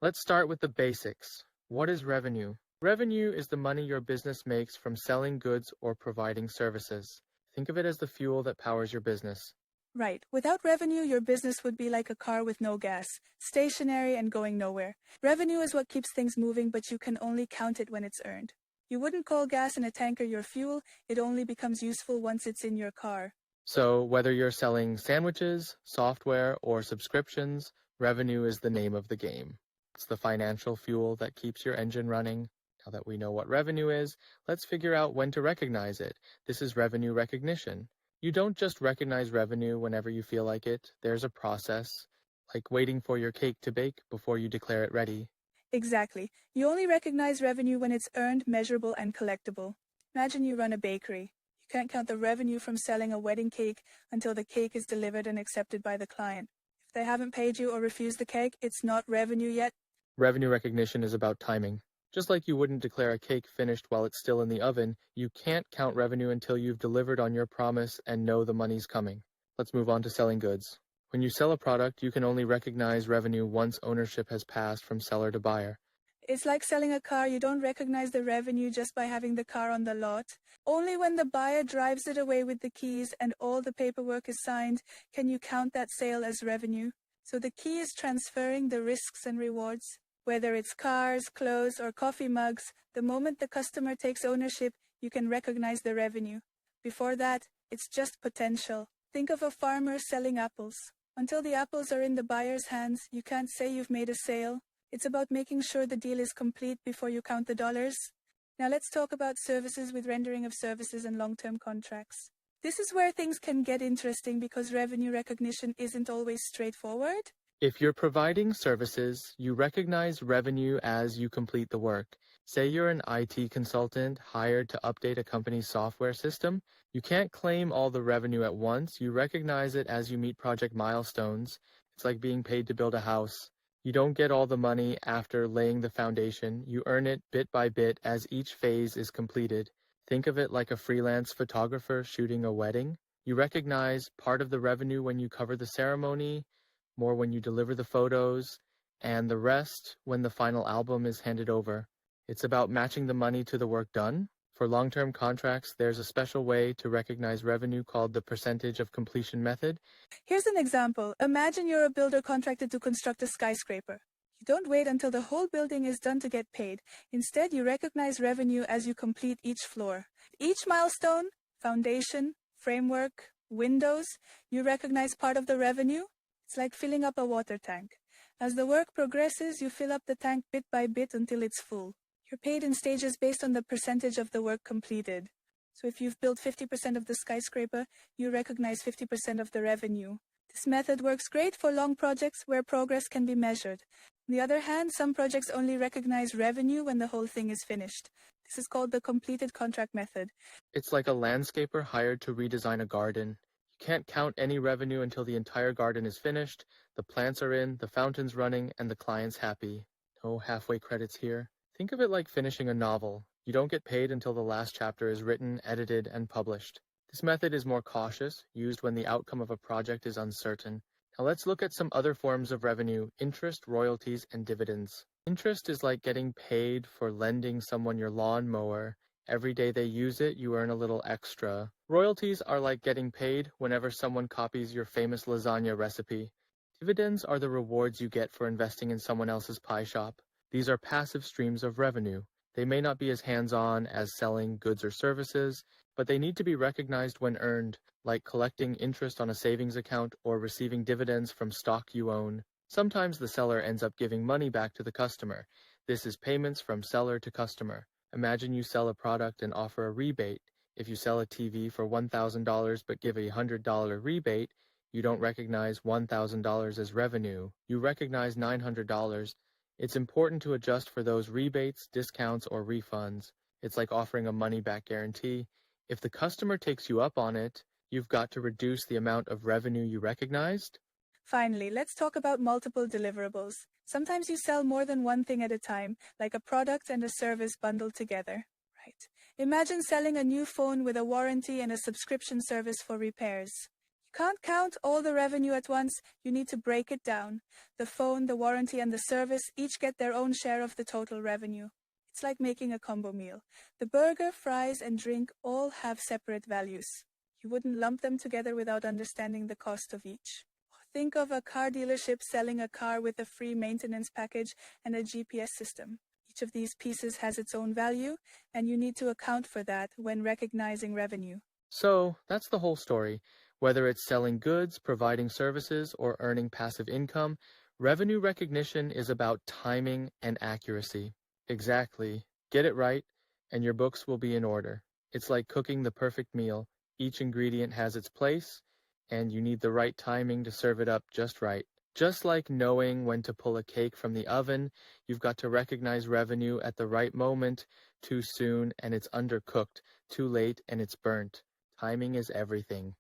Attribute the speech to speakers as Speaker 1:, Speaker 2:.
Speaker 1: Let's start with the basics. What is revenue? Revenue is the money your business makes from selling goods or providing services. Think of it as the fuel that powers your business.
Speaker 2: Right. Without revenue, your business would be like a car with no gas, stationary and going nowhere. Revenue is what keeps things moving, but you can only count it when it's earned. You wouldn't call gas in a tanker your fuel. It only becomes useful once it's in your car.
Speaker 1: So, whether you're selling sandwiches, software, or subscriptions, revenue is the name of the game. It's the financial fuel that keeps your engine running. Now that we know what revenue is, let's figure out when to recognize it. This is revenue recognition. You don't just recognize revenue whenever you feel like it. There's a process, like waiting for your cake to bake before you declare it ready.
Speaker 2: Exactly. You only recognize revenue when it's earned, measurable, and collectible. Imagine you run a bakery. You can't count the revenue from selling a wedding cake until the cake is delivered and accepted by the client. If they haven't paid you or refused the cake, it's not revenue yet.
Speaker 1: Revenue recognition is about timing. Just like you wouldn't declare a cake finished while it's still in the oven, you can't count revenue until you've delivered on your promise and know the money's coming. Let's move on to selling goods. When you sell a product, you can only recognize revenue once ownership has passed from seller to buyer.
Speaker 2: It's like selling a car. You don't recognize the revenue just by having the car on the lot. Only when the buyer drives it away with the keys and all the paperwork is signed can you count that sale as revenue. So the key is transferring the risks and rewards. Whether it's cars, clothes, or coffee mugs, the moment the customer takes ownership, you can recognize the revenue. Before that, it's just potential. Think of a farmer selling apples. Until the apples are in the buyer's hands, you can't say you've made a sale. It's about making sure the deal is complete before you count the dollars. Now let's talk about services with rendering of services and long-term contracts. This is where things can get interesting because revenue recognition isn't always straightforward.
Speaker 1: If you're providing services, you recognize revenue as you complete the work. Say you're an IT consultant hired to update a company's software system. You can't claim all the revenue at once. You recognize it as you meet project milestones. It's like being paid to build a house. You don't get all the money after laying the foundation. You earn it bit by bit as each phase is completed. Think of it like a freelance photographer shooting a wedding. You recognize part of the revenue when you cover the ceremony, more when you deliver the photos, and the rest when the final album is handed over. It's about matching the money to the work done. For long-term contracts, there's a special way to recognize revenue called the percentage of completion method.
Speaker 2: Here's an example. Imagine you're a builder contracted to construct a skyscraper. You don't wait until the whole building is done to get paid. Instead, you recognize revenue as you complete each floor. Each milestone, foundation, framework, windows, you recognize part of the revenue. It's like filling up a water tank. As the work progresses, you fill up the tank bit by bit until it's full. You're paid in stages based on the percentage of the work completed. So if you've built 50% of the skyscraper, you recognize 50% of the revenue. This method works great for long projects where progress can be measured. On the other hand, some projects only recognize revenue when the whole thing is finished. This is called the completed contract method.
Speaker 1: It's like a landscaper hired to redesign a garden. You can't count any revenue until the entire garden is finished, the plants are in, the fountain's running, and the client's happy. No halfway credits here. Think of it like finishing a novel. You don't get paid until the last chapter is written, edited, and published. This method is more cautious, used when the outcome of a project is uncertain. Now let's look at some other forms of revenue: interest, royalties, and dividends. Interest is like getting paid for lending someone your lawnmower. Every day they use it, you earn a little extra. Royalties are like getting paid whenever someone copies your famous lasagna recipe. Dividends are the rewards you get for investing in someone else's pie shop. These are passive streams of revenue. They may not be as hands-on as selling goods or services, but they need to be recognized when earned, like collecting interest on a savings account or receiving dividends from stock you own. Sometimes the seller ends up giving money back to the customer. This is payments from seller to customer. Imagine you sell a product and offer a rebate. If you sell a TV for $1,000 but give a $100 rebate, you don't recognize $1,000 as revenue. You recognize $900. It's important to adjust for those rebates, discounts, or refunds. It's like offering a money-back guarantee. If the customer takes you up on it, you've got to reduce the amount of revenue you recognized.
Speaker 2: Finally, let's talk about multiple deliverables. Sometimes you sell more than one thing at a time, like a product and a service bundled together. Right. Imagine selling a new phone with a warranty and a subscription service for repairs. Can't count all the revenue at once, you need to break it down. The phone, the warranty, and the service each get their own share of the total revenue. It's like making a combo meal. The burger, fries, and drink all have separate values. You wouldn't lump them together without understanding the cost of each. Think of a car dealership selling a car with a free maintenance package and a GPS system. Each of these pieces has its own value, and you need to account for that when recognizing revenue.
Speaker 1: So, that's the whole story. Whether it's selling goods, providing services, or earning passive income, revenue recognition is about timing and accuracy. Exactly. Get it right, and your books will be in order. It's like cooking the perfect meal. Each ingredient has its place, and you need the right timing to serve it up just right. Just like knowing when to pull a cake from the oven, you've got to recognize revenue at the right moment. Too soon, and it's undercooked. Too late, and it's burnt. Timing is everything.